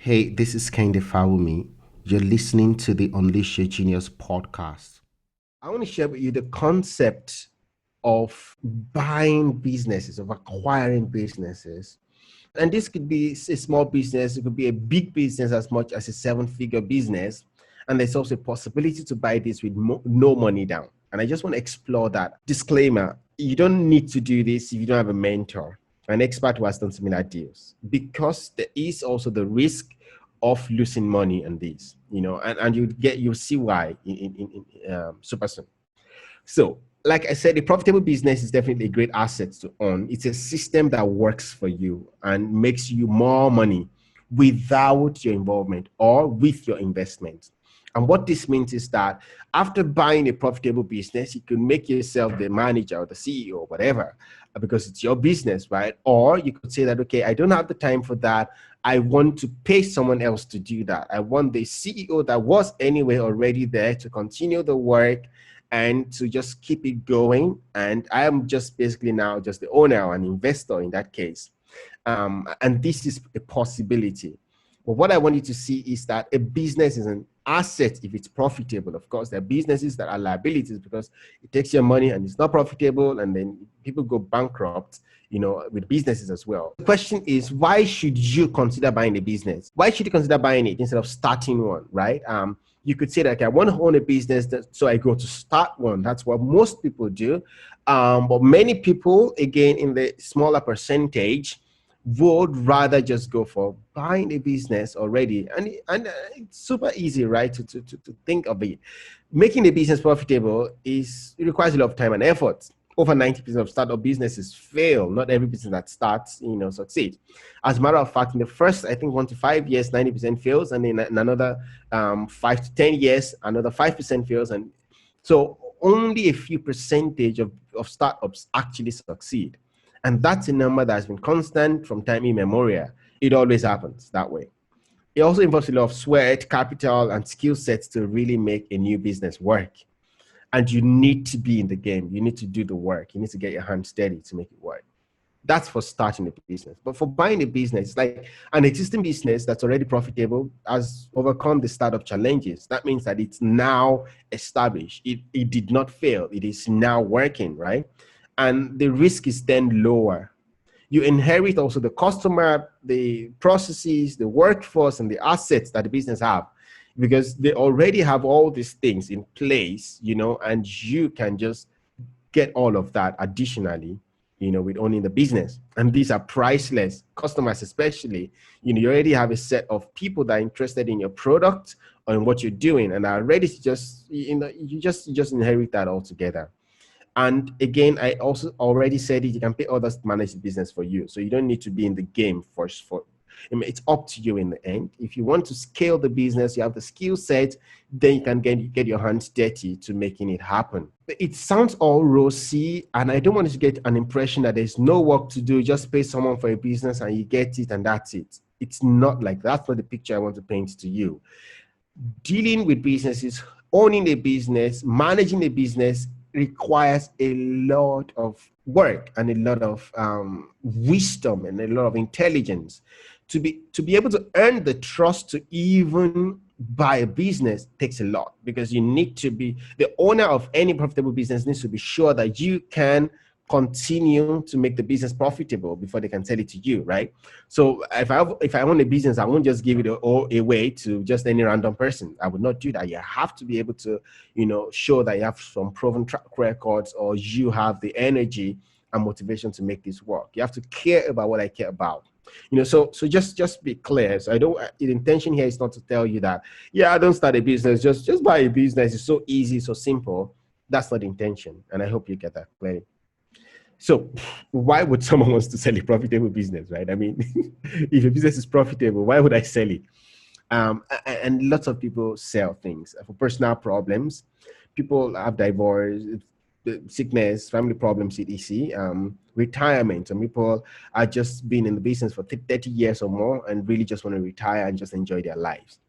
Hey, this is Kehinde Fawumi. You're listening to the Unleash Your Genius podcast. I want to share with you the concept of buying businesses, of acquiring businesses. And this could be a small business, it could be a big business as much as a seven-figure business. And there's also a possibility to buy this with no money down. And I just want to explore that. Disclaimer, you don't need to do this if you don't have a mentor, an expert who has done similar deals, because there is also the risk of losing money on this, and you'll see why in super soon. So, like I said, a profitable business is definitely a great asset to own. It's a system that works for you and makes you more money without your involvement or with your investment. And what this means is that after buying a profitable business, you can make yourself the manager or the CEO or whatever, because it's your business, right? Or you could say that, okay, I don't have the time for that. I want to pay someone else to do that. I want the CEO that was anyway already there to continue the work and to just keep it going. And I am just basically now just the owner or an investor in that case. And this is a possibility. But what I want you to see is that a business is an asset if it's profitable. Of course, there are businesses that are liabilities because it takes your money and it's not profitable, and then people go bankrupt, with businesses as well. The question is, why should you consider buying a business? Why should you consider buying it instead of starting one, right? You could say that, okay, I want to own a business, so I go to start one. That's what most people do. But many people, again, in the smaller percentage, would rather just go for buying a business already. And it's super easy, right, to think of it. Making a business profitable it requires a lot of time and effort. Over 90% of startup businesses fail. Not every business that starts, succeeds. As a matter of fact, in the first, I think, 1 to 5 years, 90% fails. And in another 5 to 10 years, another 5% fails. And so only a few percentage of startups actually succeed. And that's a number that has been constant from time immemorial. It always happens that way. It also involves a lot of sweat, capital, and skill sets to really make a new business work. And you need to be in the game. You need to do the work. You need to get your hands steady to make it work. That's for starting a business. But for buying a business, it's like an existing business that's already profitable has overcome the startup challenges. That means that it's now established. It did not fail. It is now working, right? And the risk is then lower. You inherit also the customer, the processes, the workforce, and the assets that the business have, because they already have all these things in place, and you can just get all of that additionally, with owning the business. And these are priceless. Customers, especially, you already have a set of people that are interested in your product or in what you're doing and are ready to just, you just inherit that altogether. And again, I also already said it, you can pay others to manage the business for you. So you don't need to be in the game first. It's up to you in the end. If you want to scale the business, you have the skill set, then you can get your hands dirty to making it happen. It sounds all rosy, and I don't want you to get an impression that there's no work to do. Just pay someone for a business and you get it and that's it. It's not like that. That's not the picture I want to paint to you. Dealing with businesses, owning a business, managing a business requires a lot of work and a lot of wisdom and a lot of intelligence. To be able to earn the trust to even buy a business takes a lot, because you need to be the owner of any profitable business needs to be sure that you can continue to make the business profitable before they can sell it to you, right? So if I own a business, I won't just give it away to just any random person. I would not do that. You have to be able to, show that you have some proven track records, or you have the energy and motivation to make this work. You have to care about what I care about. So just be clear. So I don't. The intention here is not to tell you that, yeah, I don't start a business. Just buy a business. It's so easy, so simple. That's not the intention, and I hope you get that clearly. So why would someone wants to sell a profitable business, right? I mean, if a business is profitable, why would I sell it? And lots of people sell things for personal problems. People have divorce, sickness, family problems, etc. Retirement. Some people are just been in the business for 30 years or more and really just want to retire and just enjoy their lives.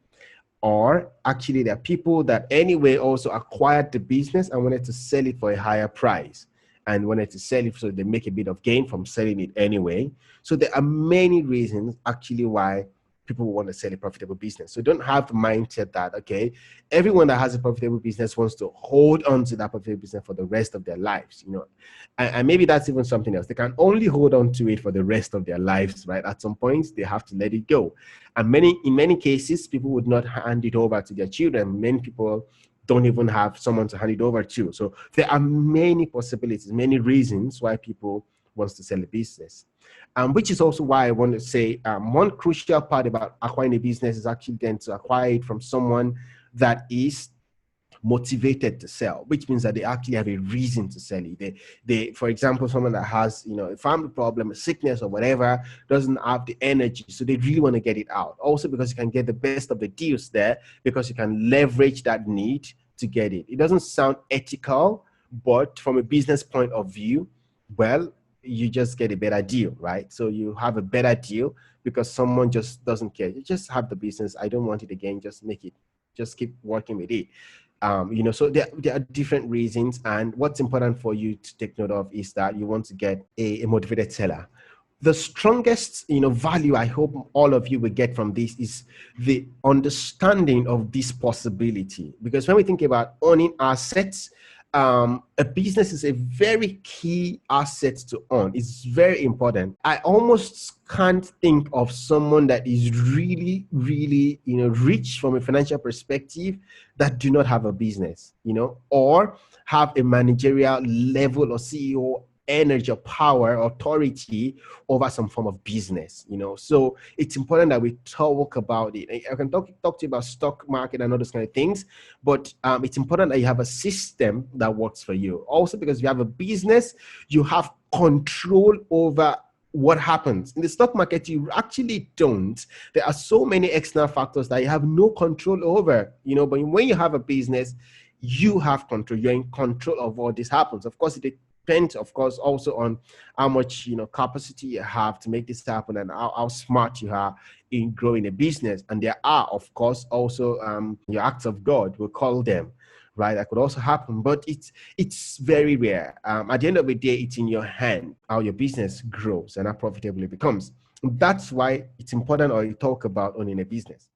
Or actually, there are people that anyway also acquired the business and wanted to sell it for a higher price and wanted to sell it so they make a bit of gain from selling it anyway. So there are many reasons actually why people want to sell a profitable business. So don't have the mindset that, okay, everyone that has a profitable business wants to hold on to that profitable business for the rest of their lives, and maybe that's even something else. They can only hold on to it for the rest of their lives, right? At some point, they have to let it go. And in many cases, people would not hand it over to their children. Many people don't even have someone to hand it over to. So there are many possibilities, many reasons why people wants to sell a business. Which is also why I want to say one crucial part about acquiring a business is actually then to acquire it from someone that is motivated to sell, which means that they actually have a reason to sell it. For example, someone that has, a family problem, a sickness or whatever, doesn't have the energy, so they really want to get it out. Also, because you can get the best of the deals there, because you can leverage that need to get it. It doesn't sound ethical, but from a business point of view, well, you just get a better deal, right? So you have a better deal because someone just doesn't care. You just have the business. I don't want it again. Just make it. Just keep working with it. So there are different reasons, and what's important for you to take note of is that you want to get a motivated seller. The strongest, value I hope all of you will get from this is the understanding of this possibility. Because when we think about owning assets, a business is a very key asset to own. It's very important. I almost can't think of someone that is really, really, rich from a financial perspective that do not have a business, or have a managerial level or CEO energy or power, authority over some form of business, So it's important that we talk about it. I can talk to you about stock market and all those kind of things, but it's important that you have a system that works for you. Also, because if you have a business, you have control over what happens. In the stock market, you actually don't. There are so many external factors that you have no control over, but when you have a business, you have control. You're in control of what this happens. Of course, it depends, of course, also on how much capacity you have to make this happen, and how smart you are in growing a business. And there are, of course, also your acts of God, we'll call them, right? That could also happen, but it's very rare. At the end of the day, it's in your hand how your business grows and how profitable it becomes. That's why it's important, or you talk about owning a business.